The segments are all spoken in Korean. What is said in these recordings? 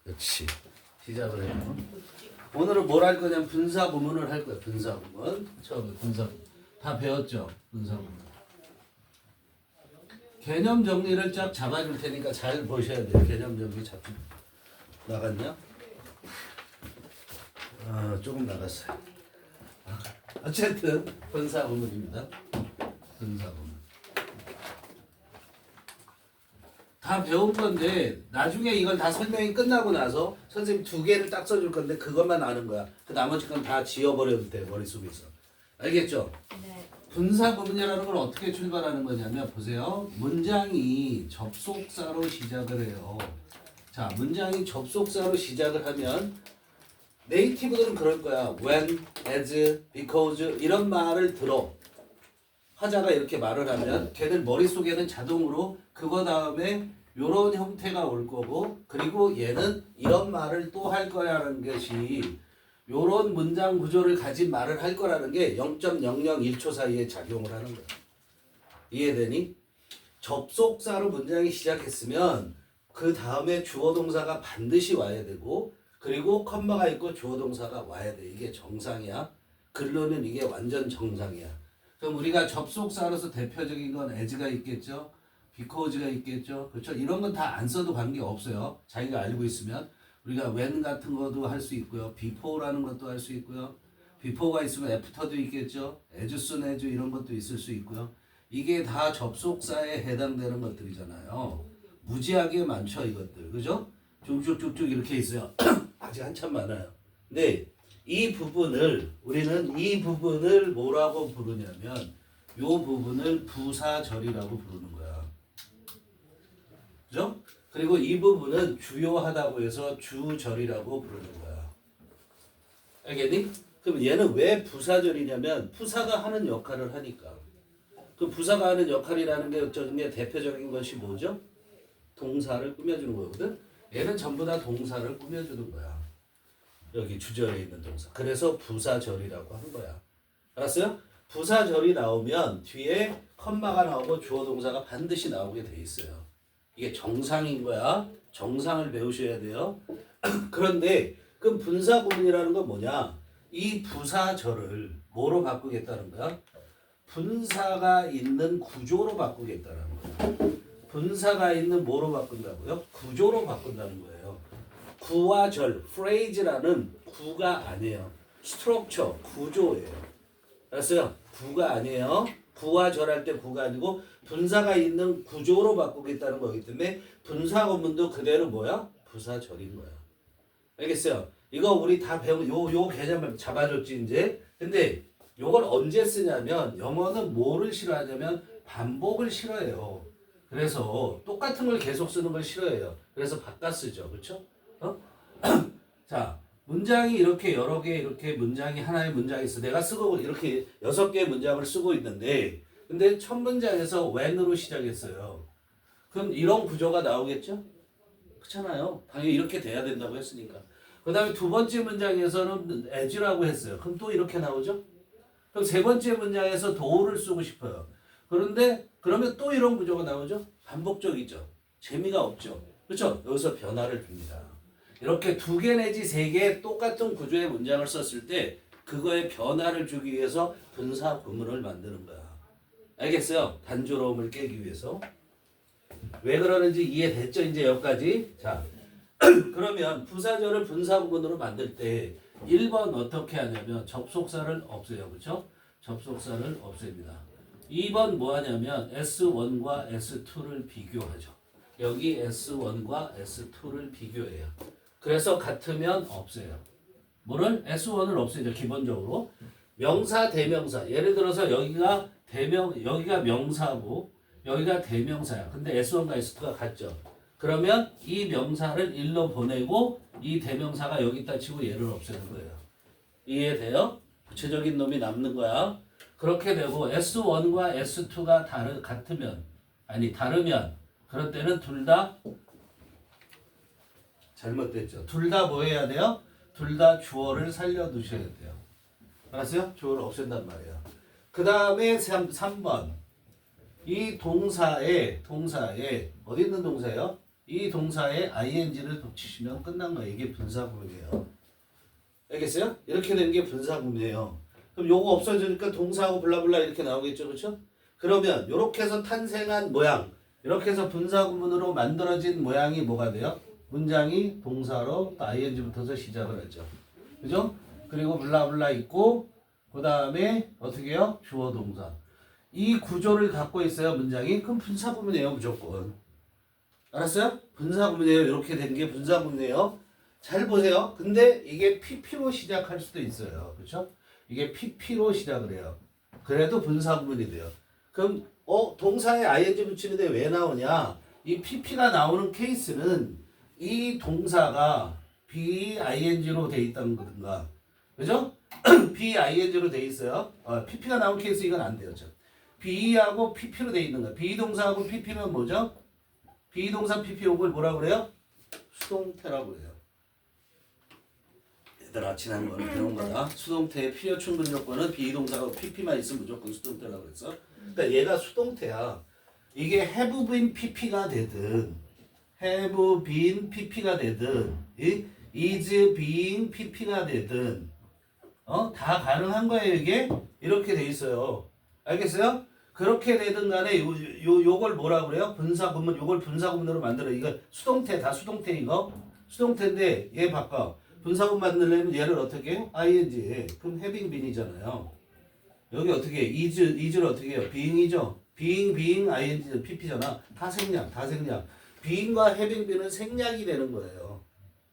그렇지. 시작을 해요. 오늘은 뭘 할 거냐면 분사 구문을 할 거야. 분사 구문. 처음에 분사 구문. 다 배웠죠? 분사 구문. 개념 정리를 쫙 잡아줄 테니까 잘 보셔야 돼요. 개념 정리 나갔냐? 조금 나갔어요. 어쨌든 분사 구문입니다. 분사 구문. 다 배운 건데 나중에 이걸 다 설명이 끝나고 나서 선생님 2개를 딱 써줄 건데 그것만 아는 거야. 그 나머지 건 다 지워버려도 돼 머릿속에서. 알겠죠? 네. 분사 구문이라는 걸 어떻게 출발하는 거냐면 보세요. 문장이 접속사로 시작을 해요. 자, 문장이 접속사로 시작을 하면 네이티브들은 그럴 거야. when, as, because 이런 말을 들어. 화자가 이렇게 말을 하면 걔들 머릿속에는 자동으로 그거 다음에 요런 형태가 올 거고 그리고 얘는 이런 말을 또 할 거라는 것이 요런 문장 구조를 가진 말을 할 거라는 게 0.001초 사이에 작용을 하는 거야. 이해되니? 접속사로 문장이 시작했으면 그 다음에 주어 동사가 반드시 와야 되고 그리고 컴마가 있고 주어 동사가 와야 돼. 이게 정상이야. 글로는 이게 완전 정상이야. 그럼 우리가 접속사로서 대표적인 건 as가 있겠죠. because가 있겠죠. 그렇죠? 이런 건 다 안 써도 관계 없어요. 자기가 알고 있으면 우리가 when 같은 것도 할 수 있고요. before라는 것도 할 수 있고요. before가 있으면 after도 있겠죠. as soon as 이런 것도 있을 수 있고요. 이게 다 접속사에 해당되는 것들이잖아요. 무지하게 많죠, 이것들. 그죠? 쭉쭉쭉쭉 이렇게 있어요. 아직 한참 많아요. 근데 이 부분을 우리는 이 부분을 뭐라고 부르냐면 이 부분을 부사절이라고 부르는 거야. 그죠? 그리고 이 부분은 주요하다고 해서 주절이라고 부르는 거야. 알겠니? 그럼 얘는 왜 부사절이냐면 부사가 하는 역할을 하니까. 그 부사가 하는 역할이라는 게 어쩌면 대표적인 것이 뭐죠? 동사를 꾸며주는 거거든. 얘는 전부 다 동사를 꾸며주는 거야. 여기 주절에 있는 동사. 그래서 부사절이라고 한 거야. 알았어요? 부사절이 나오면 뒤에 컴마가 나오고 주어 동사가 반드시 나오게 돼 있어요. 이게 정상인 거야. 정상을 배우셔야 돼요. 그런데 그럼 분사 구문이라는 건 뭐냐? 이 부사절을 뭐로 바꾸겠다는 거야? 분사가 있는 구조로 바꾸겠다는 거야. 분사가 있는 뭐로 바꾼다고요? 구조로 바꾼다는 거예요. 구와 절, phrase라는 구가 아니에요. structure, 구조예요. 알았어요? 구가 아니에요. 구와 절할 때 구가 아니고 분사가 있는 구조로 바꾸겠다는 거기 때문에 분사 구문도 그대로 뭐야? 부사절인 거야. 알겠어요? 이거 우리 다 배운 요 개념을 잡아줬지 이제. 근데 요걸 언제 쓰냐면 영어는 뭐를 싫어하냐면 반복을 싫어해요. 그래서 똑같은 걸 계속 쓰는 걸 싫어해요. 그래서 바꿔 쓰죠. 그렇죠? 자, 문장이 이렇게 여러 개 이렇게 문장이 하나의 문장이 있어. 내가 쓰고 이렇게 6개의 문장을 쓰고 있는데 근데 첫 문장에서 when으로 시작했어요. 그럼 이런 구조가 나오겠죠? 그렇잖아요. 당연히 이렇게 돼야 된다고 했으니까. 그 다음에 두 번째 문장에서는 as라고 했어요. 그럼 또 이렇게 나오죠? 그럼 세 번째 문장에서 do를 쓰고 싶어요. 그런데 그러면 또 이런 구조가 나오죠? 반복적이죠. 재미가 없죠. 그렇죠? 여기서 변화를 줍니다. 이렇게 2개 내지 3개 똑같은 구조의 문장을 썼을 때 그거에 변화를 주기 위해서 분사 구문을 만드는 거야. 알겠어요? 단조로움을 깨기 위해서. 왜 그러는지 이해됐죠? 이제 여기까지. 자, 그러면 부사절을 분사 구문으로 만들 때 1번 어떻게 하냐면 접속사를 없애요. 그렇죠? 접속사를 없앱니다. 2번 뭐 하냐면 S1과 S2를 비교하죠. 여기 S1과 S2를 비교해요. 그래서 같으면 없애요. 뭐를? S1을 없애죠. 기본적으로. 명사, 대명사. 예를 들어서 여기가 여기가 명사고 여기가 대명사야. 근데 S1과 S2가 같죠. 그러면 이 명사를 1로 보내고 이 대명사가 여기다 치고 얘를 없애는 거예요. 이해돼요? 구체적인 놈이 남는 거야. 그렇게 되고 S1과 S2가 다르면 그럴 때는 둘 다 잘못됐죠. 둘 다 뭐 해야 돼요? 둘 다 주어를 살려두셔야 돼요. 알았어요? 주어를 없앤단 말이에요. 그 다음에 3번. 이 동사에 어디 있는 동사예요? 이 동사에 ing를 붙이시면 끝난 거예요. 이게 분사구문이에요. 알겠어요? 이렇게 되는 게 분사구문이에요. 그럼 요거 없어지니까 동사하고 블라블라 이렇게 나오겠죠, 그렇죠? 그러면 이렇게 해서 탄생한 모양, 이렇게 해서 분사구문으로 만들어진 모양이 뭐가 돼요? 문장이 동사로 ing부터서 시작을 하죠. 그죠? 그리고 블라블라 있고 그 다음에 어떻게 해요? 주어 동사. 이 구조를 갖고 있어요, 문장이. 그럼 분사구문이에요, 무조건. 알았어요? 분사구문이에요. 이렇게 된 게 분사구문이에요. 잘 보세요. 근데 이게 PP로 시작할 수도 있어요. 그렇죠? 이게 PP로 시작을 해요. 그래도 분사구문이 돼요. 그럼 동사에 ing 붙이는데 왜 나오냐? 이 PP가 나오는 케이스는 이 동사가 BING로 돼 있다는 거든가. 그죠? BING로 돼 있어요. PP가 나온 케이스 이건 안 돼요. B하고 PP로 돼 있는 거야. 비동사하고 PP는 뭐죠? 비동사 PP 요걸 뭐라고 그래요? 수동태라고 해요. 얘들아 지난 거는 배운 거다. 수동태의 필요 충분 조건은 비동사하고 PP만 있으면 무조건 수동태라고 그랬어. 그러니까 얘가 수동태야. 이게 have been PP가 되든 have been PP가 되든 is being PP가 되든 다 가능한 거예요. 이게 이렇게 돼 있어요. 알겠어요? 그렇게 되든 간에 요걸 뭐라 그래요? 분사구문. 요걸 분사구문으로 만들어. 이거 수동태 다 수동태 이거. 수동태인데 얘 바꿔. 분사구문 만들려면 얘를 어떻게 해요? ing. 그럼 having been이잖아요. 여기 어떻게 해? is를 어떻게 해요? being이죠. being ing pp잖아. 다 생략. being과 having been은 생략이 되는 거예요.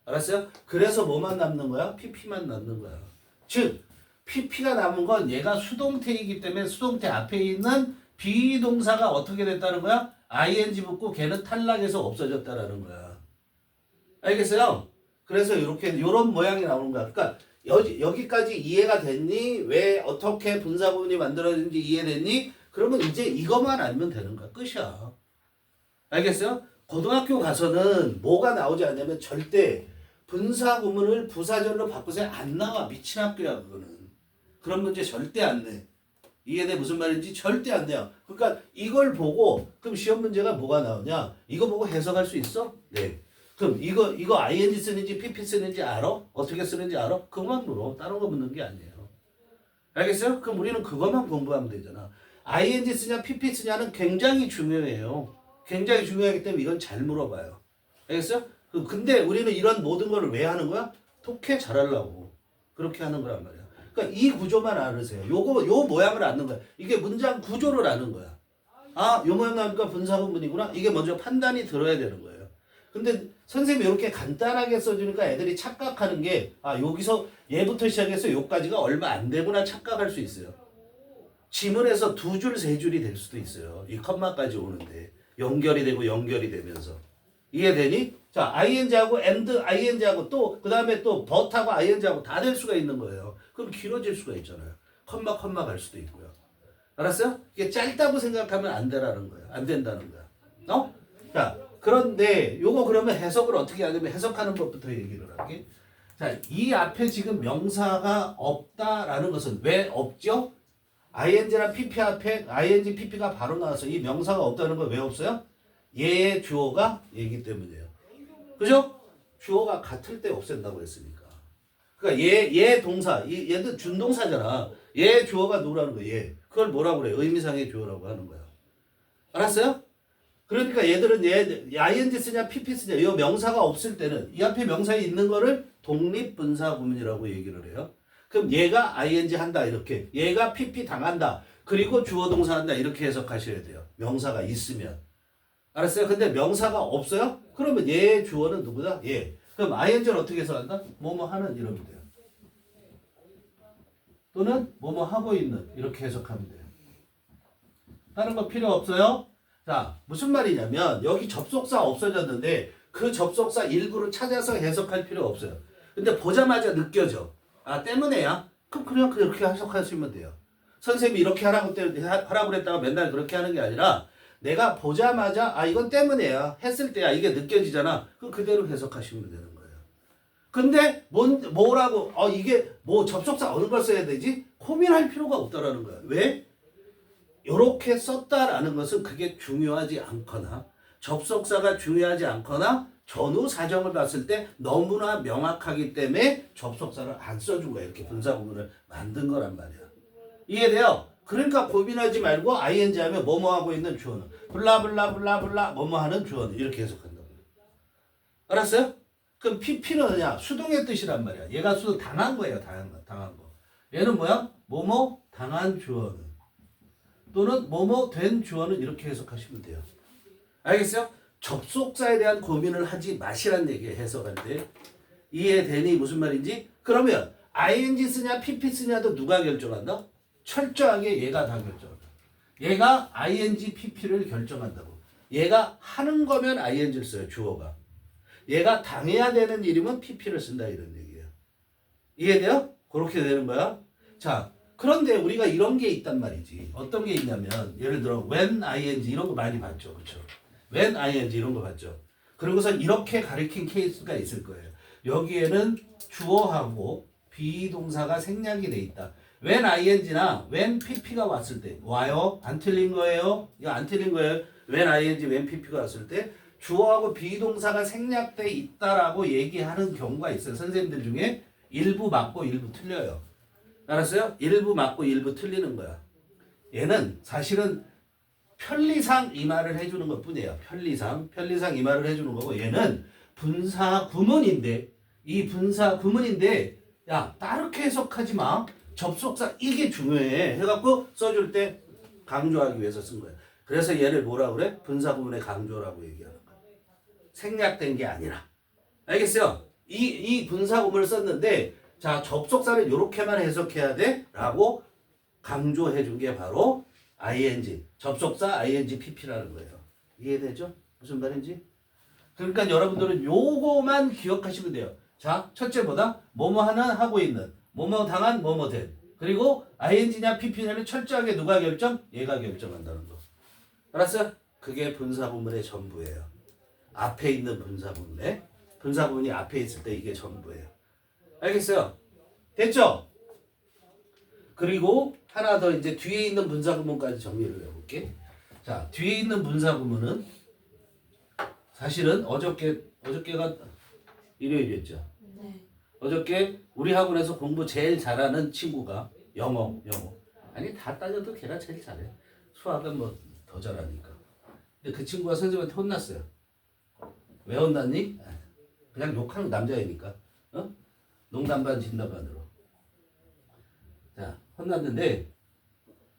알았어요? 그래서 뭐만 남는 거야? pp만 남는 거야. 즉 PP가 남은 건 얘가 수동태이기 때문에 수동태 앞에 있는 비동사가 어떻게 됐다는 거야? ing 붙고 걔는 탈락해서 없어졌다라는 거야. 알겠어요? 그래서 요런 모양이 나오는 거야. 그러니까 여기까지 이해가 됐니? 왜 어떻게 분사구문이 만들어진지 이해됐니? 그러면 이제 이것만 알면 되는 거야. 끝이야. 알겠어요? 고등학교 가서는 뭐가 나오지 않냐면 절대 분사구문을 부사절로 바꾸세요. 안 나와. 미친 학교야 그거는. 그런 문제 절대 안 내. 이해돼? 무슨 말인지 절대 안 돼요. 그러니까 이걸 보고 그럼 시험 문제가 뭐가 나오냐? 이거 보고 해석할 수 있어? 네. 그럼 이거 ing 쓰는지 pp 쓰는지 알아? 어떻게 쓰는지 알아? 그것만 물어. 다른 거 묻는 게 아니에요. 알겠어요? 그럼 우리는 그것만 공부하면 되잖아. ing 쓰냐 pp 쓰냐는 굉장히 중요해요. 굉장히 중요하기 때문에 이건 잘 물어봐요. 알겠어요? 근데 우리는 이런 모든 걸 왜 하는 거야? 독해 잘하려고. 그렇게 하는 거란 말이야. 그러니까 이 구조만 알으세요. 요 모양을 아는 거야. 이게 문장 구조를 아는 거야. 요 모양 나니까 분사구문이구나. 이게 먼저 판단이 들어야 되는 거예요. 근데 선생님이 이렇게 간단하게 써주니까 애들이 착각하는 게 여기서 얘부터 시작해서 요까지가 얼마 안 되구나 착각할 수 있어요. 지문에서 2줄, 3줄이 될 수도 있어요. 이 컴마까지 오는데 연결이 되면서 이해되니? 자, ing하고 and ing하고 또 그 다음에 또 but하고 ing하고 다 될 수가 있는 거예요. 그럼 길어질 수가 있잖아요. 컴마 갈 수도 있고요. 알았어요? 이게 짧다고 생각하면 안 되라는 거예요. 안 된다는 거야. 자, 그런데 요거 그러면 해석을 어떻게 하냐면 해석하는 법부터 얘기를 할게. 자, 이 앞에 지금 명사가 없다라는 것은 왜 없죠? ing랑 pp 앞에 ing, pp가 바로 나와서 이 명사가 없다는 건 왜 없어요? 얘의 주어가 얘기 때문이에요. 그죠? 주어가 같을 때 없앤다고 했으니까. 그러니까 얘 동사, 얘도 준동사잖아. 얘 주어가 누구라는 거야, 얘. 그걸 뭐라고 그래? 의미상의 주어라고 하는 거야. 알았어요? 그러니까 얘들은 ing 쓰냐, pp 쓰냐, 이 명사가 없을 때는 이 앞에 명사에 있는 거를 독립분사구문이라고 얘기를 해요. 그럼 얘가 ing 한다, 이렇게. 얘가 pp 당한다. 그리고 주어 동사 한다, 이렇게 해석하셔야 돼요. 명사가 있으면. 알았어요? 근데 명사가 없어요? 그러면 얘의 주어는 누구다? 얘. 그럼 ing를 어떻게 해석한다? 뭐뭐 하는 이러면 돼요. 또는 뭐뭐 하고 있는 이렇게 해석하면 돼요. 다른 거 필요 없어요? 자, 무슨 말이냐면 여기 접속사 없어졌는데 그 접속사 일부를 찾아서 해석할 필요 없어요. 근데 보자마자 느껴져. 때문에야? 그럼 그냥 그렇게 해석하시면 돼요. 선생님이 이렇게 하라고 그랬다가 맨날 그렇게 하는 게 아니라 내가 보자마자 이건 때문에야 했을 때야 이게 느껴지잖아. 그럼 그대로 해석하시면 되는 거예요. 근데 뭐라고 이게 뭐 접속사 어느 걸 써야 되지? 고민할 필요가 없다라는 거야. 왜? 요렇게 썼다라는 것은 그게 중요하지 않거나 접속사가 중요하지 않거나 전후 사정을 봤을 때 너무나 명확하기 때문에 접속사를 안 써준 거야. 이렇게 분사구문을 만든 거란 말이야. 이해돼요? 그러니까 고민하지 말고 ing 하면 뭐뭐 하고 있는 주어는 블라블라블라블라 뭐뭐 하는 주어는 이렇게 해석한다고. 알았어요? 그럼 pp는 뭐냐? 수동의 뜻이란 말이야. 얘가 수동 당한 거예요. 당한 거. 얘는 뭐야? 뭐뭐 당한 주어는 또는 뭐뭐 된 주어는 이렇게 해석하시면 돼요. 알겠어요? 접속사에 대한 고민을 하지 마시란 얘기예요. 해석할 때. 이해되니 무슨 말인지? 그러면 ing 쓰냐 pp 쓰냐도 누가 결정한다? 철저하게 얘가 다 결정한다. 얘가 ing pp를 결정한다고. 얘가 하는 거면 ing를 써요. 주어가. 얘가 당해야 되는 일이면 pp를 쓴다 이런 얘기예요. 이해돼요? 그렇게 되는 거야. 자, 그런데 우리가 이런 게 있단 말이지. 어떤 게 있냐면 예를 들어 when ing 이런 거 많이 봤죠. 그렇죠? when ing 이런 거 봤죠. 그러고서 이렇게 가리킨 케이스가 있을 거예요. 여기에는 주어하고 비동사가 생략이 돼 있다. when ing나 when pp가 왔을 때 와요? 안 틀린 거예요? 이거 안 틀린 거예요. when ing, when pp가 왔을 때 주어하고 비동사가 생략돼 있다라고 얘기하는 경우가 있어요. 선생님들 중에 일부 맞고 일부 틀려요. 알았어요? 일부 맞고 일부 틀리는 거야. 얘는 사실은 편리상 이 말을 해주는 것 뿐이에요. 편리상 이 말을 해주는 거고 얘는 분사 구문인데 이 분사 구문인데 야 다르게 해석하지 마. 접속사 이게 중요해 해갖고 써줄 때 강조하기 위해서 쓴 거야. 그래서 얘를 뭐라 그래? 분사 구문의 강조라고 얘기하는 거야. 생략된 게 아니라. 알겠어요? 이 분사 구문을 썼는데 자 접속사를 이렇게만 해석해야 돼 라고 강조해 준 게 바로 ing 접속사 ing pp라는 거예요. 이해되죠? 무슨 말인지? 그러니까 여러분들은 요거만 기억하시면 돼요. 자 첫째보다 뭐뭐 하나 하고 있는 뭐뭐 당한 뭐뭐 된 그리고 ing냐 pp냐를 철저하게 누가 결정? 얘가 결정한다는 거. 알았어요? 그게 분사 구문의 전부예요. 앞에 있는 분사 구문에 분사 구문이 앞에 있을 때 이게 전부예요. 알겠어요? 됐죠? 그리고 하나 더 이제 뒤에 있는 분사 구문까지 정리를 해볼게. 자, 뒤에 있는 분사 구문은 사실은 어저께가 일요일이었죠. 네. 어저께 우리 학원에서 공부 제일 잘하는 친구가 영어. 아니 다 따져도 걔가 제일 잘해. 수학은 뭐 더 잘하니까. 근데 그 친구가 선생님한테 혼났어요. 왜 혼났니? 그냥 욕하는 남자이니까. 어? 농담 반 진담 반으로. 자, 혼났는데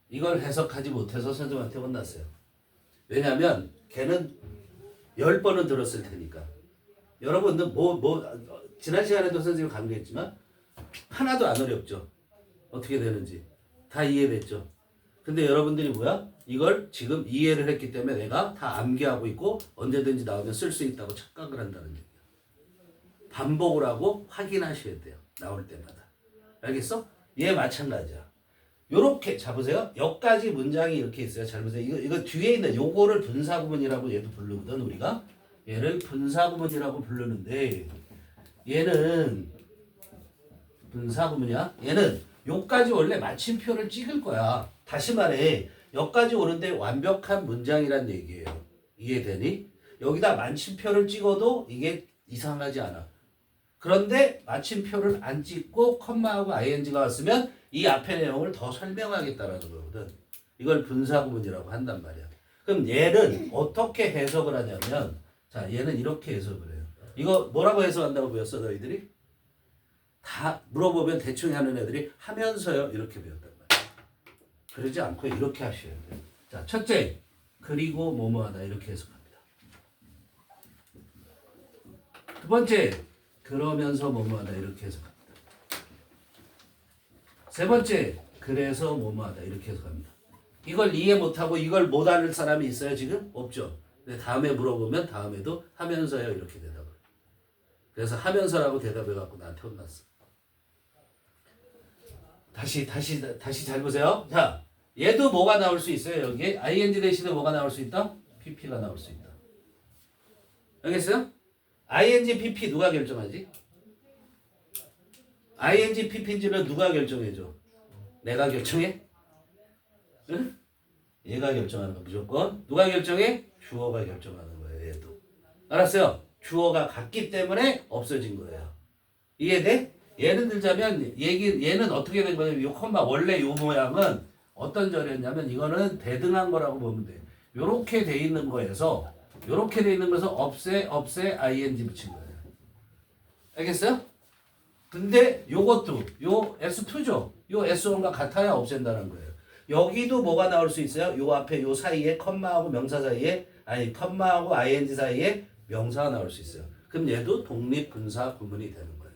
이걸 해석하지 못해서 선생님한테 혼났어요. 왜냐면 걔는 10번은 들었을 테니까. 여러분들 지난 시간에도 선생님 강조했지만 하나도 안 어렵죠. 어떻게 되는지 다 이해됐죠. 근데 여러분들이 뭐야? 이걸 지금 이해를 했기 때문에 내가 다 암기하고 있고 언제든지 나오면 쓸 수 있다고 착각을 한다는 얘기야. 반복을 하고 확인하셔야 돼요. 나올 때마다. 알겠어? 얘 마찬가지야. 요렇게 잡으세요. 여기까지 문장이 이렇게 있어요. 잘 보세요. 이거 뒤에 있는 요거를 분사구문이라고 얘도 부르거든 우리가. 얘를 분사구문이라고 부르는데 얘는 분사구문이야. 얘는 요까지 원래 마침표를 찍을 거야. 다시 말해 여기까지 오는데 완벽한 문장이란 얘기예요. 이해되니? 여기다 마침표를 찍어도 이게 이상하지 않아. 그런데 마침표를 안 찍고 컴마하고 ing가 왔으면 이 앞의 내용을 더 설명하겠다라는 거거든. 이걸 분사구문이라고 한단 말이야. 그럼 얘는 어떻게 해석을 하냐면 자 얘는 이렇게 해석을 해요. 이거 뭐라고 해석한다고 배웠어 너희들이? 다 물어보면 대충 하는 애들이 하면서요 이렇게 배웠단 말이야. 그러지 않고 이렇게 하셔야 돼요. 자 첫째 그리고 뭐뭐하다 이렇게 해석합니다. 두 번째 그러면서 뭐뭐하다 이렇게 해석합니다. 세 번째 그래서 뭐뭐하다 이렇게 해석합니다. 이걸 이해 못하고 이걸 못 알을 사람이 있어요 지금? 없죠. 근데 다음에 물어보면 다음에도 하면서요 이렇게 대답을 해요. 그래서 하면서라고 대답해갖고 나한테 혼났어. 다시 잘 보세요. 자 얘도 뭐가 나올 수 있어요 여기에? ing 대신에 뭐가 나올 수 있다? pp가 나올 수 있다. 알겠어요? ing, pp 누가 결정하지? ing, pp인지는 누가 결정해줘? 내가 결정해? 응? 얘가 결정하는 거 무조건. 누가 결정해? 주어가 결정하는 거예요. 알았어요? 주어가 같기 때문에 없어진 거예요. 이해돼? 예를 들자면 얘는 어떻게 된 거냐면 이 콤마 원래 이 모양은 어떤 절이었냐면 이거는 대등한 거라고 보면 돼. 요렇게 돼 있는 거에서 요렇게 돼 있는 거에서 없애 ing 붙인 거예요. 알겠어요? 근데 요것도 요 S2죠. 요 S1과 같아야 없앤다는 거예요. 여기도 뭐가 나올 수 있어요? 요 앞에 요 사이에 컴마하고 명사 사이에 아니 컴마하고 ing 사이에 명사가 나올 수 있어요. 그럼 얘도 독립분사 구문이 되는 거예요.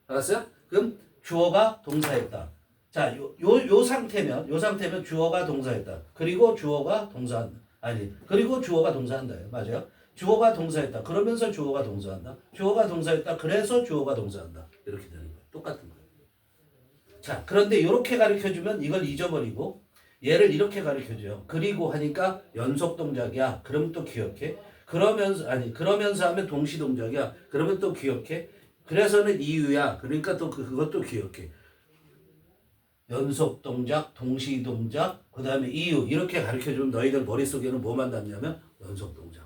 알았어요? 그럼 주어가 동사했다. 자, 요 상태면 주어가 동사했다. 그리고 주어가 동사한다. 아니, 그리고 주어가 동사한다요. 맞아요? 주어가 동사했다. 그러면서 주어가 동사한다. 주어가 동사했다. 그래서 주어가 동사한다. 이렇게 되는 거예요. 똑같은 거예요. 자, 그런데 이렇게 가르쳐주면 이걸 잊어버리고 얘를 이렇게 가르쳐줘요. 그리고 하니까 연속 동작이야. 그러면 또 기억해. 그러면서 하면 동시 동작이야. 그러면 또 기억해. 그래서는 이유야. 그러니까 또 그것도 기억해. 연속 동작, 동시 동작, 그 다음에 이유 이렇게 가르쳐주면 너희들 머릿속에는 뭐만 남냐면 연속 동작,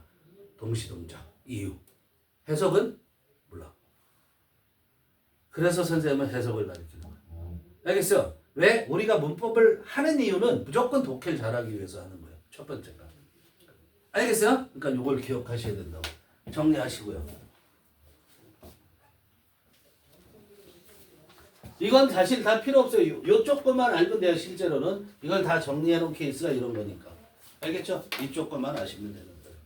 동시 동작, 이유. 해석은 몰라. 그래서 선생님은 해석을 가르치는 거야. 알겠어? 왜? 우리가 문법을 하는 이유는 무조건 독해를 잘하기 위해서 하는 거예요. 첫 번째가. 알겠어요? 그러니까 이걸 기억하셔야 된다고. 정리하시고요. 이건 사실 다 필요 없어요. 요쪽 것만 알면 돼요. 실제로는. 이걸 다 정리해 놓은 케이스가 이런 거니까. 알겠죠? 이쪽 것만 아시면 되는 거예요.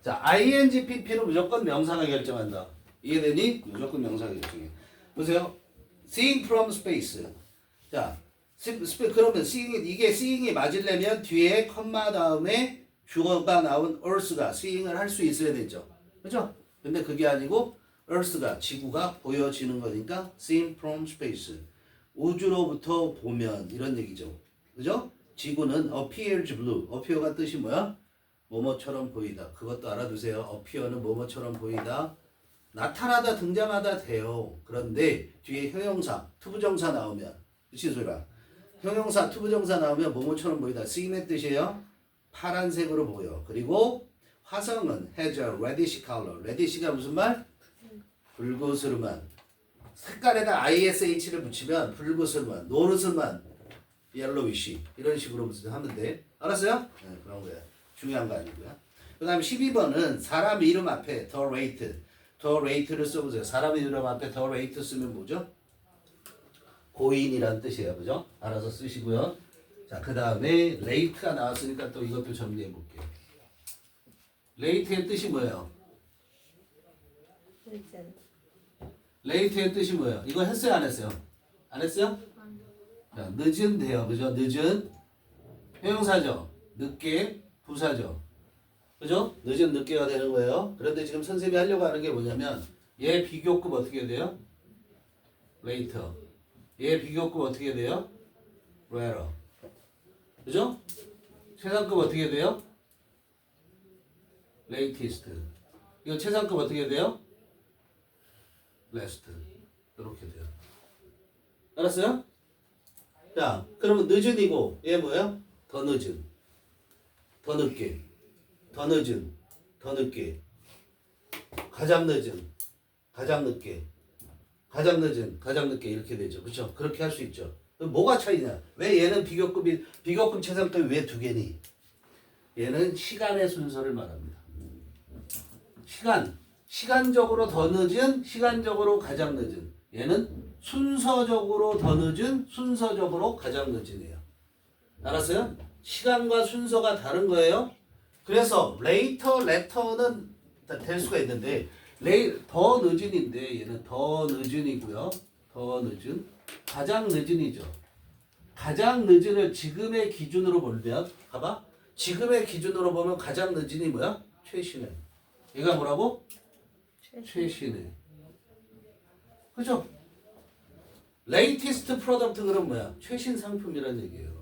자, ing, pp는 무조건 명사가 결정한다. 이해되니? 무조건 명사가 결정해. 보세요. seeing from space. 자, 그러면 이게 seeing이 맞으려면 뒤에 컴마 다음에 주어가 나온 earth가 seeing을 할 수 있어야 되죠. 그죠? 근데 그게 아니고 earth가 지구가 보여지는 거니까 seen from space. 우주로부터 보면 이런 얘기죠. 그죠? 지구는 appears blue. appear가 뜻이 뭐야? 뭐뭐처럼 보이다. 그것도 알아두세요. appear는 뭐뭐처럼 보이다. 나타나다 등장하다 돼요. 그런데 뒤에 형용사, 투부정사 나오면 그치 소라? 형용사, 투부정사 나오면 뭐뭐처럼 보이다. seeing의 뜻이에요. 파란색으로 보여. 그리고 화성은 has a reddish color. reddish가 무슨 말? 붉으스름한. 색깔에다 ish를 붙이면 붉으스름한, 노르스름한, yellowish 이런 식으로 하면 돼. 알았어요? 네, 그런 거야. 중요한 거 아니고요. 그 다음에 12번은 사람 이름 앞에 the rate. the rate를 써보세요. 사람 이름 앞에 the rate 쓰면 뭐죠? 고인이란 뜻이에요. 그죠? 알아서 쓰시고요. 자, 그 다음에 rate가 나왔으니까 또 이것도 정리해 볼게요. 레이트의 뜻이 뭐예요? 레이트의 뜻이 뭐예요? 이거 했어요? 안 했어요? 안 했어요? 자, 늦은 돼요. 그죠? 늦은 형용사죠. 늦게 부사죠. 그죠? 늦은 늦게가 되는 거예요. 그런데 지금 선생님이 하려고 하는 게 뭐냐면 얘 비교급 어떻게 돼요? later. 얘 비교급 어떻게 돼요? later. 그죠? 최상급 어떻게 돼요? latest. 이거 최상급 어떻게 돼요? last. 이렇게 돼요. 알았어요? 자, 그러면 늦은이고 얘 뭐예요? 더 늦은. 더 늦게. 더 늦은. 더 늦게. 가장 늦은. 가장 늦게. 가장 늦은. 가장 늦게 이렇게 되죠. 그렇죠? 그렇게 할 수 있죠. 그럼 뭐가 차이냐? 왜 얘는 비교급 최상급이 왜 두 개니? 얘는 시간의 순서를 말합니다. 시간적으로 더 늦은, 시간적으로 가장 늦은. 얘는 순서적으로 더 늦은, 순서적으로 가장 늦은이에요. 알았어요? 시간과 순서가 다른 거예요. 그래서 later, letter는 될 수가 있는데 더 늦은인데 얘는 더 늦은이고요. 더 늦은, 가장 늦은이죠. 가장 늦은을 지금의 기준으로 보면 봐봐. 지금의 기준으로 보면 가장 늦은이 뭐야? 최신의. 얘가 뭐라고? 최신의. 그죠? latest product 그럼 뭐야? 최신 상품이라는 얘기예요.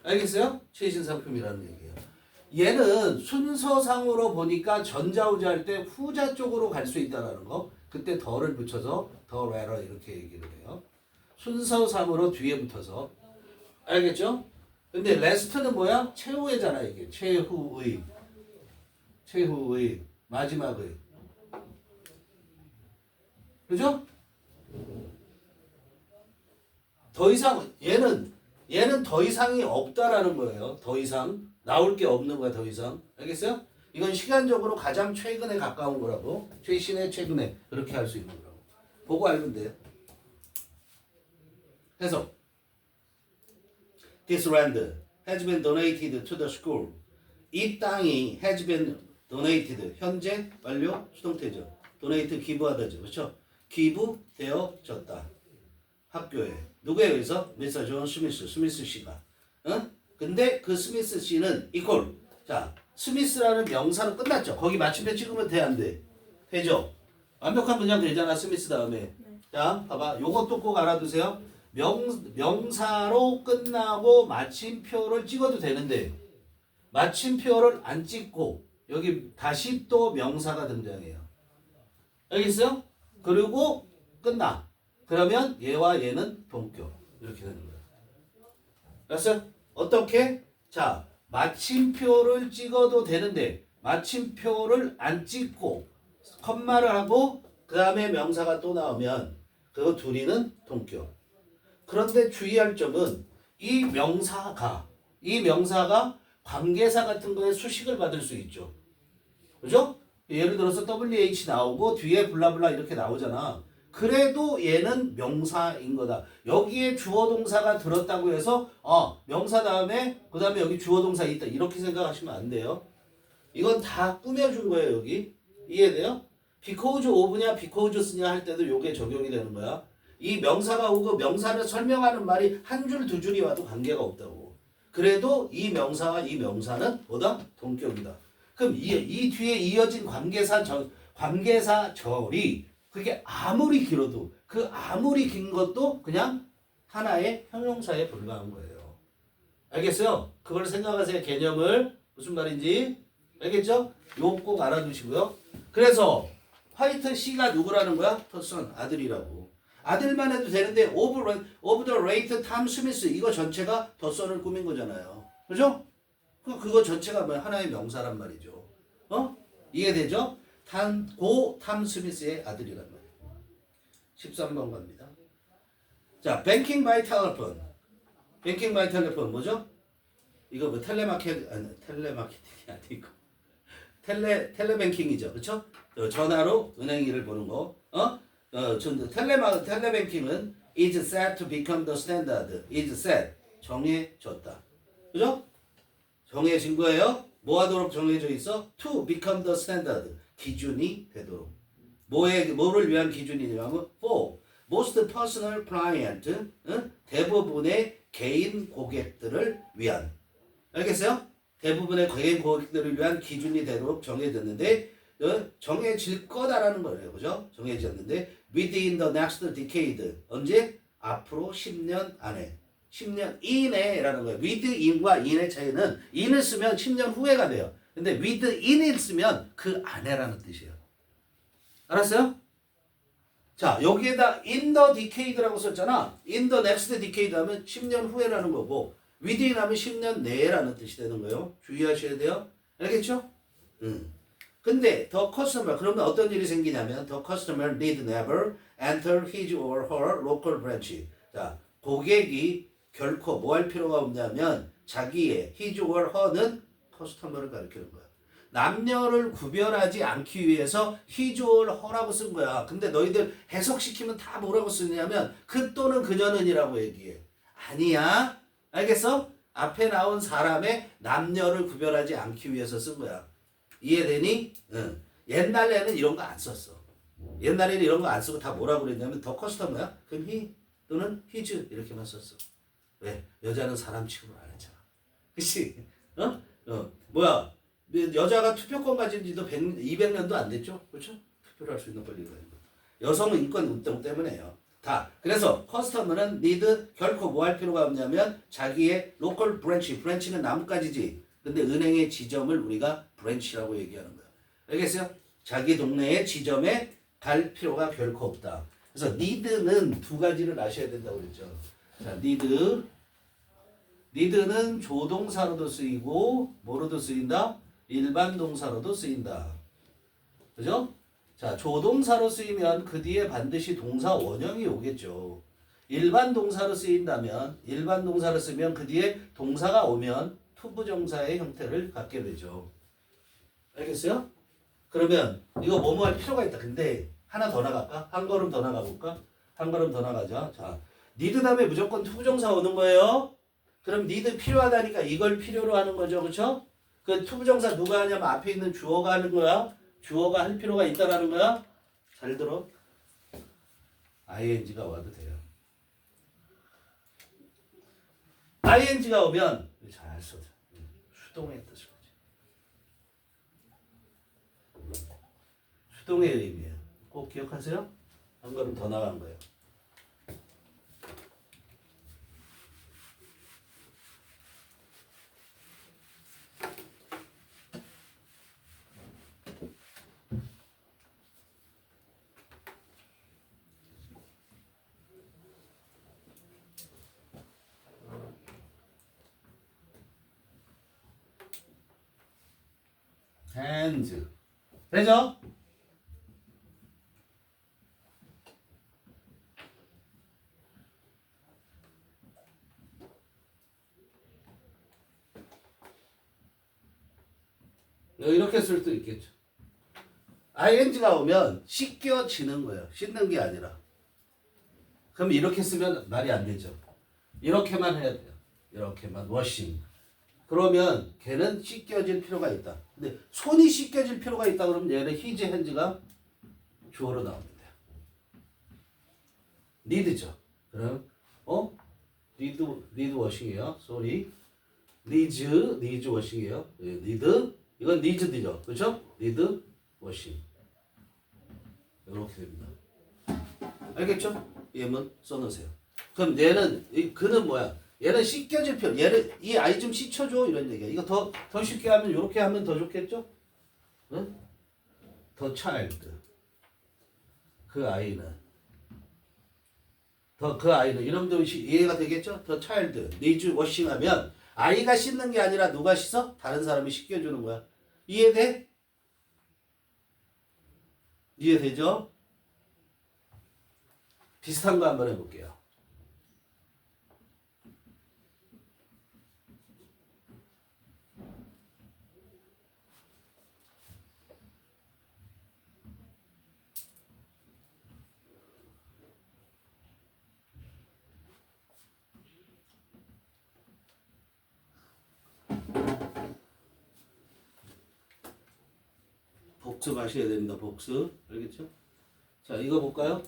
알겠어요? 최신 상품이라는 얘기예요. 얘는 순서상으로 보니까 전자후자 할 때 후자 쪽으로 갈 수 있다는 거. 그때 더를 붙여서 더 later 이렇게 얘기를 해요. 순서상으로 뒤에 붙어서. 알겠죠? 근데 last는 뭐야? 최후의잖아 이게. 최후의 마지막의. 그죠? 더 이상 얘는 더 이상이 없다라는 거예요. 더 이상 나올 게 없는 거야. 더 이상. 알겠어요? 이건 시간적으로 가장 최근에 가까운 거라고. 최신의 최근에 그렇게 할 수 있는 거라고. 보고 알면 돼요. 해석. This land has been donated to the school. 이 땅이 has been donated. 현재 완료 수동태죠. donate 기부하다죠. 그렇죠? 기부되어졌다. 학교에. 누구에 의해서? 미스터 존 스미스 씨가. 응? 근데 그 스미스 씨는 이퀄. 자, 스미스라는 명사로 끝났죠. 거기 마침표 찍으면 돼, 안 돼? 되죠? 완벽한 문장 되잖아, 스미스 다음에. 네. 자, 봐봐. 요것도 꼭 알아두세요. 명사로 끝나고 마침표를 찍어도 되는데 마침표를 안 찍고 여기 다시 또 명사가 등장해요. 알겠어요? 그리고 끝나. 그러면 얘와 얘는 동격. 이렇게 되는 거야. 알았어요? 어떻게? 자, 마침표를 찍어도 되는데 마침표를 안 찍고 컴마를 하고 그 다음에 명사가 또 나오면 그 둘이는 동격. 그런데 주의할 점은 이 명사가 관계사 같은 거에 수식을 받을 수 있죠. 그죠? 예를 들어서 WH 나오고 뒤에 블라블라 이렇게 나오잖아. 그래도 얘는 명사인 거다. 여기에 주어 동사가 들었다고 해서 명사 다음에 그 다음에 여기 주어 동사 있다. 이렇게 생각하시면 안 돼요. 이건 다 꾸며준 거예요. 여기. 이해돼요? because of냐 becauses냐 할 때도 요게 적용이 되는 거야. 이 명사가 오고 명사를 설명하는 말이 한 줄 두 줄이 와도 관계가 없다고. 그래도 이 명사와 이 명사는 뭐다? 동격이다. 그럼 이 뒤에 이어진 관계사절이 그게 아무리 길어도 그 아무리 긴 것도 그냥 하나의 형용사에 불과한 거예요. 알겠어요? 그걸 생각하세요. 개념을. 무슨 말인지. 알겠죠? 요거 꼭 알아두시고요. 그래서 화이트 C가 누구라는 거야? 터선 아들이라고. 아들만 해도 되는데 of the late Tom Smith 이거 전체가 더선을 꾸민 거잖아요. 그죠? 그거 전체가 뭐 하나의 명사란 말이죠. 이해되죠? 고 탐 스미스의 아들이란 말이에요. 13번 갑니다. 자, banking by telephone. banking by telephone 뭐죠? 이거 뭐 텔레마케팅이 아니고 텔레뱅킹이죠. 그렇죠? 전화로 은행 일을 보는 거. 텔레뱅킹은 is set to become the standard. is set. 정해졌다. 그죠? 정해진 거예요. 뭐 하도록 정해져 있어? to become the standard. 기준이 되도록. 뭐를 위한 기준이냐면 for most personal client. 대부분의 개인 고객들을 위한. 알겠어요? 대부분의 개인 고객들을 위한 기준이 되도록 정해졌는데 정해질 거다라는 거예요. 그죠? 정해졌는데 within the next decade. 언제? 앞으로 10년 안에. 10년 이내라는 거예요. within과 in의 차이는 in을 쓰면 10년 후에가 돼요. 근데 within을 쓰면 그 안에라는 뜻이에요. 알았어요? 자, 여기에다 in the decade라고 썼잖아. in the next decade 하면 10년 후에라는 거고 within 하면 10년 내라는 뜻이 되는 거예요. 주의하셔야 돼요. 알겠죠? 근데 the customer 그러면 어떤 일이 생기냐면 the customer need never enter his or her local branch. 자, 고객이 결코 뭐 할 필요가 없냐면 자기의 his or her는 커스터머를 가리키는 거야. 남녀를 구별하지 않기 위해서 his or her라고 쓴 거야. 근데 너희들 해석시키면 다 뭐라고 쓰냐면 그 또는 그녀는이라고 얘기해. 아니야. 알겠어? 앞에 나온 사람의 남녀를 구별하지 않기 위해서 쓴 거야. 이해되니? 응. 옛날에는 이런 거 안 썼어. 옛날에는 이런 거 안 쓰고 다 뭐라고 그랬냐면 더 커스터머야? 그럼 he 또는 his 이렇게만 썼어. 왜? 여자는 사람 취급을 안 했잖아. 그치? 뭐야? 여자가 투표권 가진 지도 200년도 안 됐죠? 그렇죠? 투표를 할 수 있는 권리가 있는 거. 여성은 인권 운동 때문에요. 다. 그래서 커스터머는 need 결코 뭐 할 필요가 없냐면 자기의 local branch, branch는 나뭇가지지. 근데 은행의 지점을 우리가 branch라고 얘기하는 거야. 알겠어요? 자기 동네의 지점에 갈 필요가 결코 없다. 그래서 need는 두 가지를 아셔야 된다고 그랬죠. 자, need는 조동사로도 쓰이고 뭐로도 쓰인다? 일반 동사로도 쓰인다. 그죠? 자, 조동사로 쓰이면 그 뒤에 반드시 동사 원형이 오겠죠. 일반 동사로 쓰인다면 일반 동사로 쓰면 그 뒤에 동사가 오면 투부정사의 형태를 갖게 되죠. 알겠어요? 그러면 이거 뭐뭐 할 필요가 있다. 근데 하나 더 나갈까? 한 걸음 더 나가볼까? 한 걸음 더 나가자. 자, need 다음에 무조건 투부정사 오는 거예요. 그럼 need 필요하다니까 이걸 필요로 하는 거죠. 그렇죠? 그 투부정사 누가 하냐면 앞에 있는 주어가 하는 거야. 주어가 할 필요가 있다라는 거야. 잘 들어. ing가 와도 돼요. ing가 오면 잘 써줘. 수동의 뜻을 가지. 수동의 의미예요. 꼭 기억하세요. 한 걸음 더 나간 거예요. hands. 되죠? 이렇게 쓸 수도 있겠죠. ing가 오면 씻겨지는 거예요. 씻는 게 아니라. 그럼 이렇게 쓰면 말이 안 되죠. 이렇게만 해야 돼요. 이렇게만 washing. 그러면 걔는 씻겨질 필요가 있다. 근데 손이 씻겨질 필요가 있다 그러면 얘는 his hands가 주어로 나옵니다. need죠. 그럼 need washing이에요. sorry. needs washing이에요. need 이건 needs죠. 그렇죠? need washing. 이렇게 됩니다. 알겠죠? 예문 써놓으세요. 그럼 얘는 그는 뭐야? 얘는 씻겨질 필요. 얘를 이 아이 좀 씻혀줘 이런 얘기야. 이거 더 쉽게 하면 이렇게 하면 더 좋겠죠? 응? 더 child. 그 아이는 여러분들 이해가 되겠죠? 더 child needs washing 하면 아이가 씻는 게 아니라 누가 씻어? 다른 사람이 씻겨주는 거야. 이해돼? 이해되죠? 비슷한 거 한번 해볼게요. 복습하셔야 됩니다. 복습. 알겠죠? 자, 이거 볼까요?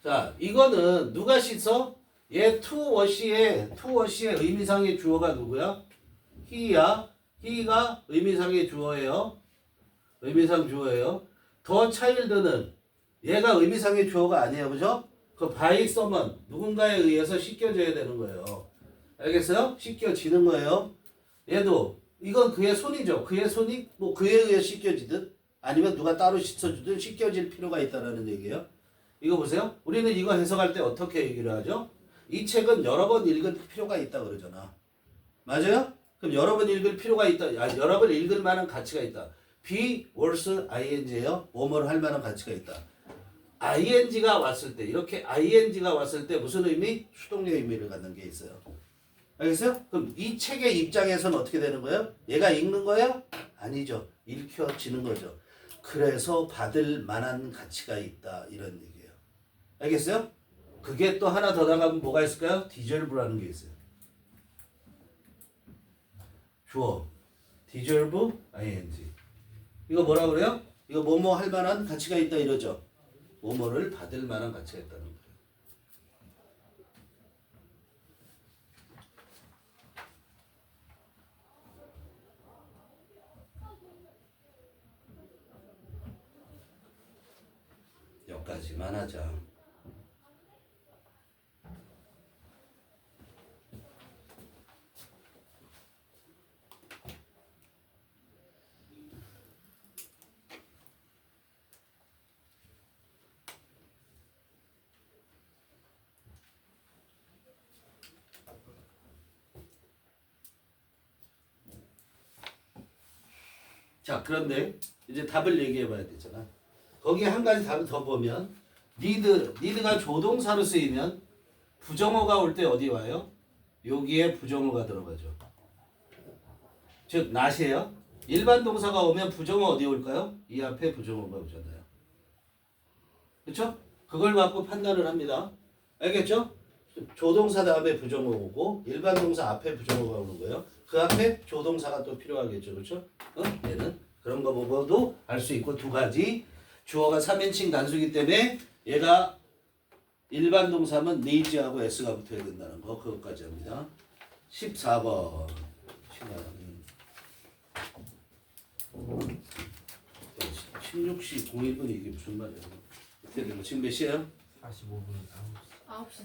자, 이거는 누가 씻어? 얘 투워시의 의미상의 주어가 누구야? he야. he가 의미상의 주어예요. 의미상 주어예요. 더 child는 얘가 의미상의 주어가 아니에요. 그죠? 그 by someone 누군가에 의해서 씻겨져야 되는 거예요. 알겠어요? 씻겨지는 거예요. 얘도 이건 그의 손이죠. 그의 손이 뭐 그에 의해 씻겨지든 아니면 누가 따로 씻어주든 씻겨질 필요가 있다는 얘기예요. 이거 보세요. 우리는 이거 해석할 때 어떻게 얘기를 하죠? 이 책은 여러 번 읽을 필요가 있다 그러잖아. 맞아요? 그럼 여러 번 읽을 필요가 있다. 여러 번 읽을 만한 가치가 있다. be worth ing예요. 뭐뭐를 할 만한 가치가 있다. ing가 왔을 때 이렇게 ing가 왔을 때 무슨 의미? 수동의 의미를 갖는 게 있어요. 알겠어요? 그럼 이 책의 입장에서는 어떻게 되는 거예요? 얘가 읽는 거예요? 아니죠. 읽혀지는 거죠. 그래서 받을 만한 가치가 있다. 이런 얘기예요. 알겠어요? 그게 또 하나 더 나가면 뭐가 있을까요? deserve라는 게 있어요. 주어. deserve ing. 이거 뭐라 그래요? 이거 뭐뭐 할 만한 가치가 있다 이러죠. 뭐뭐를 받을 만한 가치가 있다는 거예요. 여기까지만 하자. 자, 그런데 이제 답을 얘기해 봐야 되잖아. 거기에 한 가지 답을 더 보면 need가 조동사로 쓰이면 부정어가 올 때 어디 와요? 여기에 부정어가 들어가죠. 즉 not이에요. 일반 동사가 오면 부정어 어디 올까요? 이 앞에 부정어가 오잖아요. 그렇죠? 그걸 갖고 판단을 합니다. 알겠죠? 조동사 다음에 부정어 오고 일반 동사 앞에 부정어가 오는 거예요. 그 앞에 조동사가 또 필요하겠죠. 그렇죠? 얘는 그런 거 보고도 알 수 있고 두 가지. 주어가 3인칭 단수이기 때문에 얘가 일반 동사면 needs하고 s가 붙어야 된다는 거 그것까지 합니다. 14번 시간 16시 01분이 이게 무슨 말이야? 어떻게 된 거? 지금 몇 시에요? 45분 9시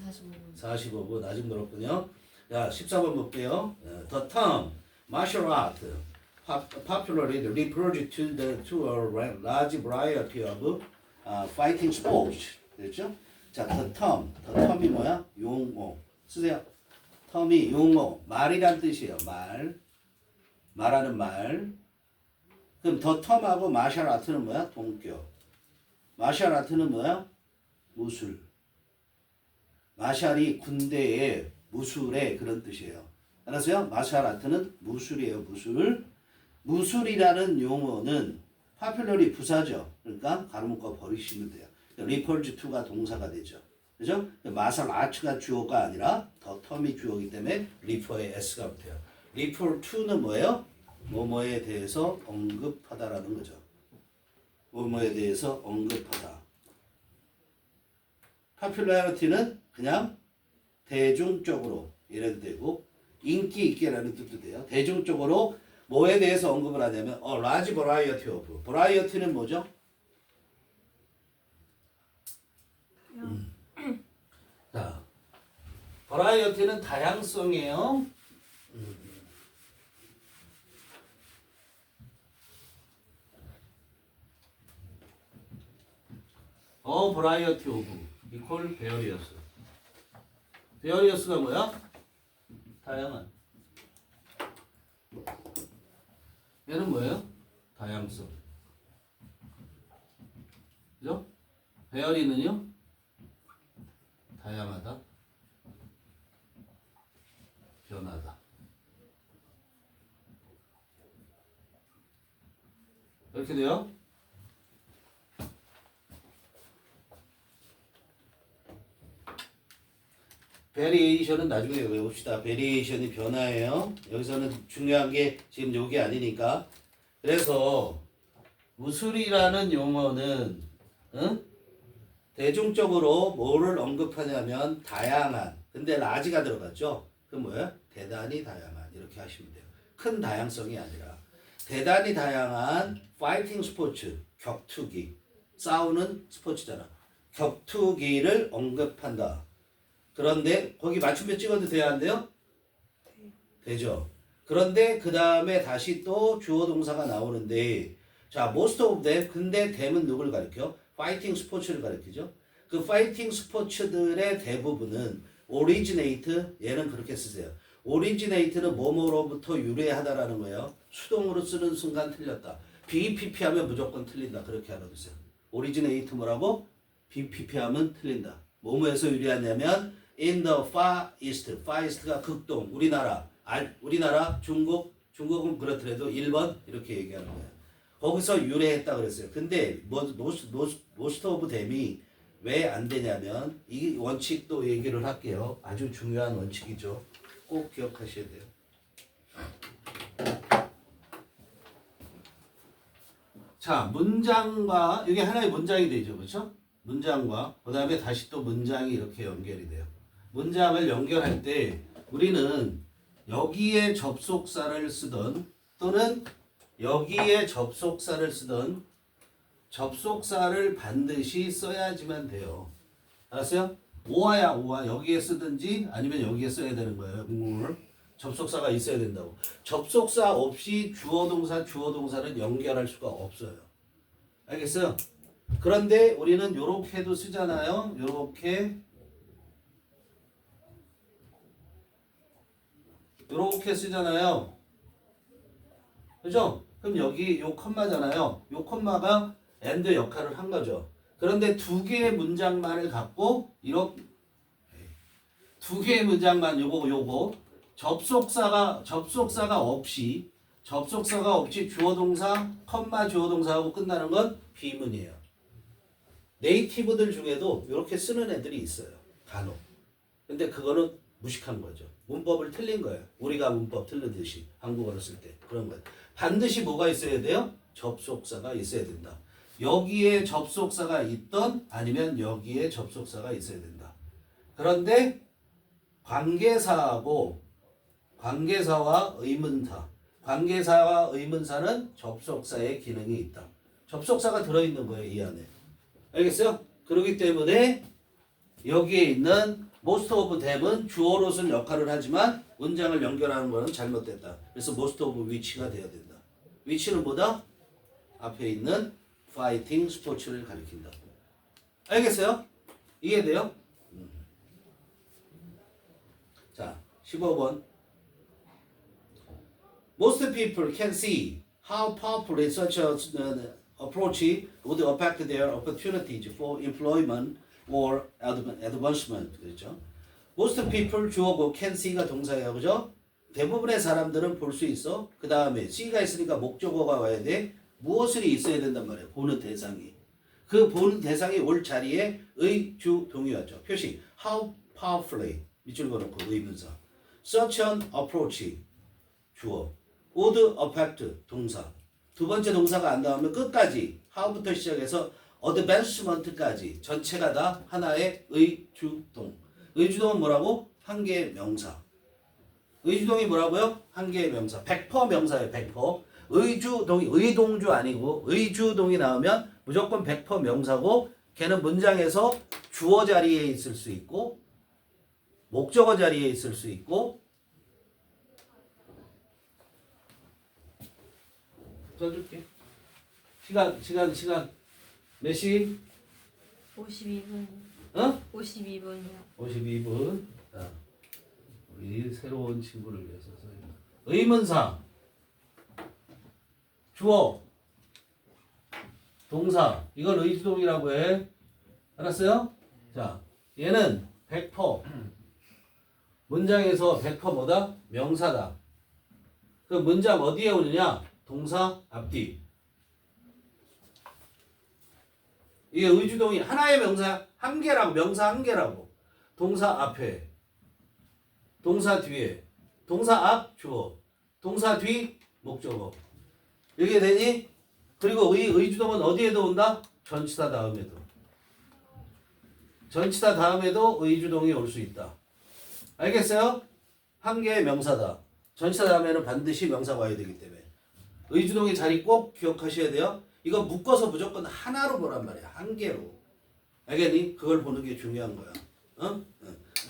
45분. 45분 아직 멀었군요. 자, 14번 볼게요. The term martial art popularly refers to a large variety of fighting sports. 됐죠? 자, the term이 뭐야? 용어. 쓰세요. term이 용어, 말이란 뜻이에요. 말하는 말. 그럼 the term하고 martial art는 뭐야? 동격. martial art는 뭐야? 무술. 마샬이 군대의 무술의 그런 뜻이에요. 알았어요? 마샬 아트는 무술이에요. 무술이라는 용어는 popularly 부사죠. 그러니까 가로묶어 버리시면 돼요. refers to가 동사가 되죠. 그죠? 마샬 아트가 주어가 아니라 더 텀이 주어이기 때문에 refer에 s가 붙어요. refer to는 뭐예요? 뭐뭐에 대해서 언급하다라는 거죠. 뭐뭐에 대해서 언급하다. popularity는 그냥 대중적으로 이래도 되고 인기 있게라는 뜻도 돼요. 대중적으로 뭐에 대해서 언급을 하냐면 large variety of. variety는 뭐죠? 자, variety는 다양성이에요. variety of equal various. various가 뭐야? 다양한. 얘는 뭐예요? 다양성. 그죠? varily는요? 다양하다. 변하다. 이렇게 돼요? 베리에이션은 나중에 외웁시다. 베리에이션이 변화예요. 여기서는 중요한 게 지금 요게 아니니까. 그래서 무술이라는 용어는 대중적으로 뭐를 언급하냐면 다양한. 근데 라지가 들어갔죠. 그럼 뭐예요? 대단히 다양한. 이렇게 하시면 돼요. 큰 다양성이 아니라 대단히 다양한 파이팅 스포츠, 격투기. 싸우는 스포츠잖아. 격투기를 언급한다. 그런데 거기 맞춤표 찍어도 돼야 안 돼요? 되죠. 그런데 그 다음에 다시 또 주어 동사가 나오는데 자, most of them. 근데 them은 누굴 가리켜? 파이팅 스포츠를 가리키죠. 그 파이팅 스포츠들의 대부분은 originate. 얘는 그렇게 쓰세요. originate는 뭐뭐로부터 유래하다라는 거예요. 수동으로 쓰는 순간 틀렸다. BPP 하면 무조건 틀린다. 그렇게 알아두세요. originate 뭐라고? BPP 하면 틀린다. 뭐뭐에서 유래하냐면 in the far east. far east가 극동. 우리나라, 중국은 그렇더라도 일본 이렇게 얘기하는 거예요. 거기서 유래했다 그랬어요. 근데 most of them이 왜 안 되냐면 이 원칙도 얘기를 할게요. 아주 중요한 원칙이죠. 꼭 기억하셔야 돼요. 자, 문장과 이게 하나의 문장이 되죠. 그렇죠? 문장과 그 다음에 다시 또 문장이 이렇게 연결이 돼요. 문장을 연결할 때 우리는 여기에 접속사를 쓰던 또는 여기에 접속사를 쓰던 접속사를 반드시 써야지만 돼요. 알았어요? 오와야 오와 여기에 쓰든지 아니면 여기에 써야 되는 거예요. 접속사가 있어야 된다고. 접속사 없이 주어 동사는 연결할 수가 없어요. 알겠어요? 그런데 우리는 요렇게도 쓰잖아요. 요렇게 쓰잖아요. 그죠? 그럼 여기 요 컴마잖아요. 요 컴마가 and 역할을 한 거죠. 그런데 두 개의 문장만을 갖고 이렇게 두 개의 문장만 요거 접속사가 없이 주어 동사 컴마 주어 동사하고 끝나는 건 비문이에요. 네이티브들 중에도 이렇게 쓰는 애들이 있어요. 간혹. 근데 그거는 무식한 거죠. 문법을 틀린 거예요. 우리가 문법 틀리듯이 한국어를 쓸 때 그런 거예요. 반드시 뭐가 있어야 돼요? 접속사가 있어야 된다. 여기에 접속사가 있던 아니면 여기에 접속사가 있어야 된다. 그런데 관계사와 의문사는 접속사의 기능이 있다. 접속사가 들어있는 거예요, 이 안에. 알겠어요? 그렇기 때문에 여기에 있는 most of them은 주어로서는 역할을 하지만 문장을 연결하는 거는 잘못됐다. 그래서 most of which가 돼야 된다. which는 뭐다? 앞에 있는 fighting 스포츠를 가리킨다. 알겠어요? 이해돼요? 자, 15번. Most people can see how powerfully such an approach would affect their opportunities for employment or advancement. 그렇죠? Most people 주어고 can see가 동사예요. 그죠? 대부분의 사람들은 볼 수 있어. 그 다음에 see가 있으니까 목적어가 와야 돼. 무엇을 있어야 된단 말이에요. 보는 대상이. 그 보는 대상이 올 자리에 의, 주, 동이 왔죠. 표시 how powerfully 밑줄 그어놓고 의문사. Such an approach 주어. would affect 동사. 두 번째 동사가 안 나오면 끝까지 how부터 시작해서 advancement까지 전체가 다 하나의 의주동. 의주동은 뭐라고? 한 개의 명사. 의주동이 뭐라고요? 한 개의 명사. 100% 명사예요. 100%. 의주동이 의동주 아니고 의주동이 나오면 무조건 100% 명사고 걔는 문장에서 주어 자리에 있을 수 있고 목적어 자리에 있을 수 있고 써줄게. 시간 몇 시? 52분. 어? 52분이요. 52분. 자, 우리 새로운 친구를 위해서 의문사 주어 동사 이걸 의주동이라고 해. 알았어요? 자, 얘는 100% 문장에서 100% 뭐다? 명사다. 그 문장 어디에 오느냐? 동사 앞뒤. 이게 의주동이 하나의 명사 한 개라고, 명사 한 개라고. 동사 앞에, 동사 뒤에, 동사 앞 주어, 동사 뒤 목적어. 이게 되니? 그리고 의주동은 어디에도 온다? 전치사 다음에도. 전치사 다음에도 의주동이 올 수 있다. 알겠어요? 한 개의 명사다. 전치사 다음에는 반드시 명사가 와야 되기 때문에. 의주동의 자리 꼭 기억하셔야 돼요. 이거 묶어서 무조건 하나로 보란 말이야. 한 개로. 알겠니? 그걸 보는 게 중요한 거야. 어?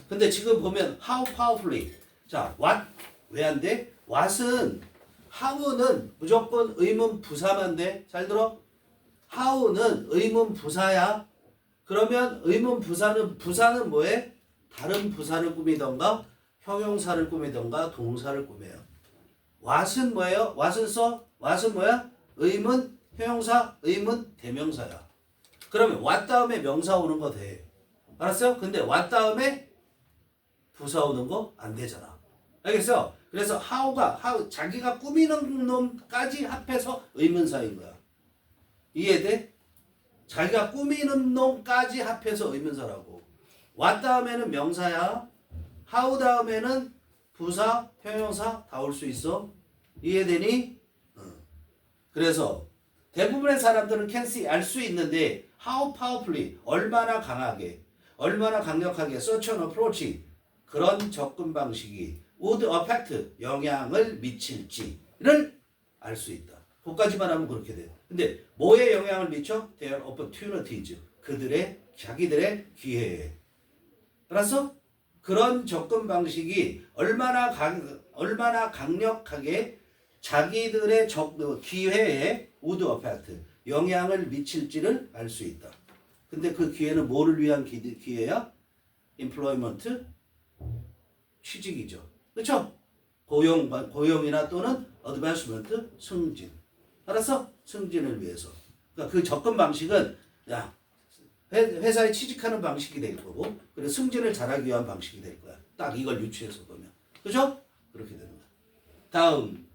근데 지금 보면 how powerfully. 자, what 왜 안 돼? what은 how는 무조건 의문 부사만 돼. 잘 들어? how는 의문 부사야. 그러면 의문 부사는 뭐해? 다른 부사를 꾸미던가 형용사를 꾸미던가 동사를 꾸며요. what은 뭐예요? what은 써? what은 뭐야? 의문 형용사, 의문 대명사야. 그러면 what 다음에 명사 오는 거 돼. 알았어요? 근데 what 다음에 부사 오는 거 안 되잖아. 알겠어? 그래서 how 자기가 꾸미는 놈까지 합해서 의문사인 거야. 이해돼? 자기가 꾸미는 놈까지 합해서 의문사라고. what 다음에는 명사야. how 다음에는 부사, 형용사 다 올 수 있어. 이해되니? 그래서 대부분의 사람들은 can see 알 수 있는데 how powerfully 얼마나 강하게 얼마나 강력하게 such an approach 그런 접근 방식이 would affect 영향을 미칠지를 알 수 있다. 그까지만 하면 그렇게 돼. 근데 뭐에 영향을 미쳐? Their opportunities 자기들의 기회에. 알았어? 그런 접근 방식이 얼마나 강력하게 자기들의 기회에 would affect 영향을 미칠지를 알 수 있다. 근데 그 기회는 뭐를 위한 기회야? employment 취직이죠. 그렇죠? 고용이나 또는 advancement 승진. 알았어? 승진을 위해서. 그러니까 그 접근 방식은 야 회사에 취직하는 방식이 될 거고 그리고 승진을 잘하기 위한 방식이 될 거야. 딱 이걸 유추해서 보면. 그죠? 그렇게 되는 거야. 다음.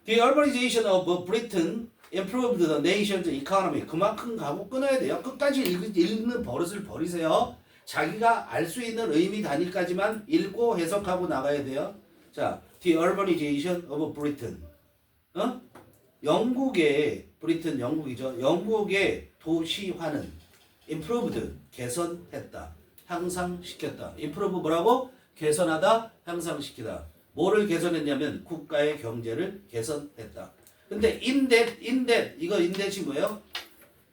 The urbanization of Britain improved the nation's economy. 그만큼 가고 끊어야 돼요. 끝까지 읽는 버릇을 버리세요. 자기가 알 수 있는 의미 단위까지만 읽고 해석하고 나가야 돼요. 자, The urbanization of Britain. 영국의 브리튼 영국이죠. 영국의 도시화는 improved 개선했다. 향상시켰다. improve 뭐라고? 개선하다, 향상시키다. 뭐를 개선했냐면 국가의 경제를 개선했다. 근데 in that 이거 in that이 뭐예요?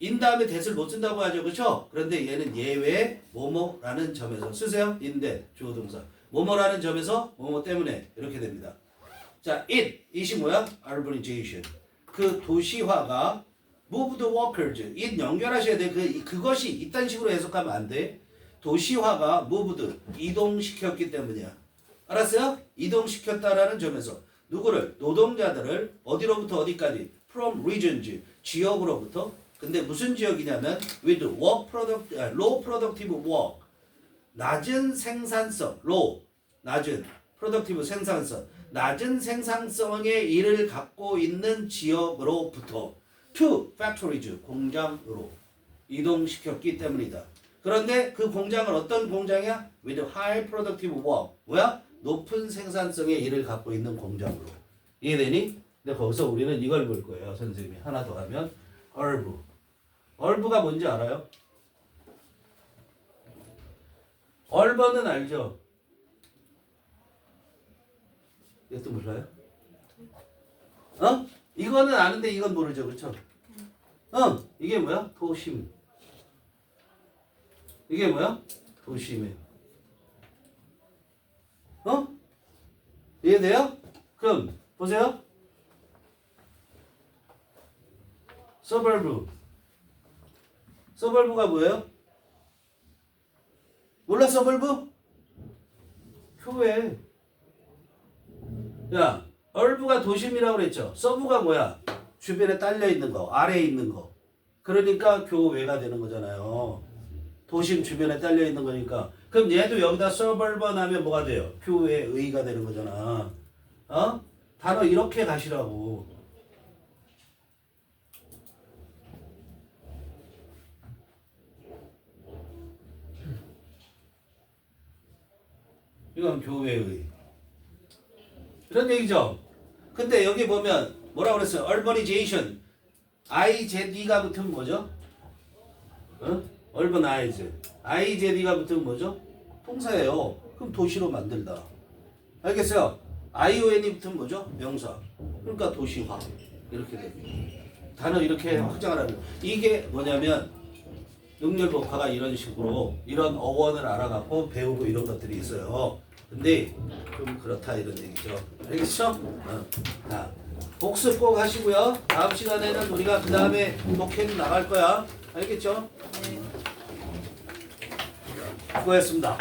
in 다음에 that을 못 쓴다고 하죠. 그렇죠? 그런데 얘는 예외 뭐뭐라는 점에서 쓰세요. in that 주어 동사. 뭐뭐라는 점에서 뭐뭐 때문에 이렇게 됩니다. 자, it이 뭐야? urbanization. 그 도시화가 move the workers. it 연결하셔야 돼. 그것이 이딴 식으로 해석하면 안 돼. 도시화가 moved 이동시켰기 때문이야. 알았어요? 이동시켰다라는 점에서 누구를? 노동자들을 어디로부터 어디까지? From regions 지역으로부터. 근데 무슨 지역이냐면 with low productive work 낮은 생산성 low 낮은 productive 생산성 낮은 생산성의 일을 갖고 있는 지역으로부터 to factories 공장으로 이동시켰기 때문이다. 그런데 그 공장은 어떤 공장이야? with high productive work 뭐야? 높은 생산성의 일을 갖고 있는 공장으로. 이해되니? 근데 거기서 우리는 이걸 볼 거예요. 선생님이 하나 더 하면 얼부. 얼부가 뭔지 알아요? 얼버는 알죠? 이것도 몰라요? 이거는 아는데 이건 모르죠. 그렇죠? 이게 뭐야? 도심. 이게 뭐야? 도심이에요. 이해돼요? 그럼 보세요. 서벌브. 서벌브가 뭐예요? 몰라 서벌브? 교회. 야, 얼부가 도심이라고 그랬죠. 서브가 뭐야? 주변에 딸려 있는 거, 아래에 있는 거. 그러니까 교회가 되는 거잖아요. 도심 주변에 딸려 있는 거니까. 그럼 얘도 여기다 서벌번 하면 뭐가 돼요? 교회의가 되는 거잖아. 단어 이렇게 가시라고. 이건 교회의. 이런 얘기죠. 근데 여기 보면 뭐라고 그랬어요? urbanization. IZ가 붙으면 뭐죠? urbanize. IZ가 붙으면 뭐죠? 동사예요. 그럼 도시로 만들다. 알겠어요? ION이 붙으면 뭐죠? 명사. 그러니까 도시화. 이렇게 됩니다. 단어 이렇게 확장을 하는. 이게 뭐냐면 능률법화가 이런 식으로 이런 어원을 알아갖고 배우고 이런 것들이 있어요. 근데 좀 그렇다 이런 얘기죠. 알겠죠? 자, 복습 꼭 하시고요. 다음 시간에는 우리가 그 다음에 독해는 나갈 거야. 알겠죠? 수고했습니다.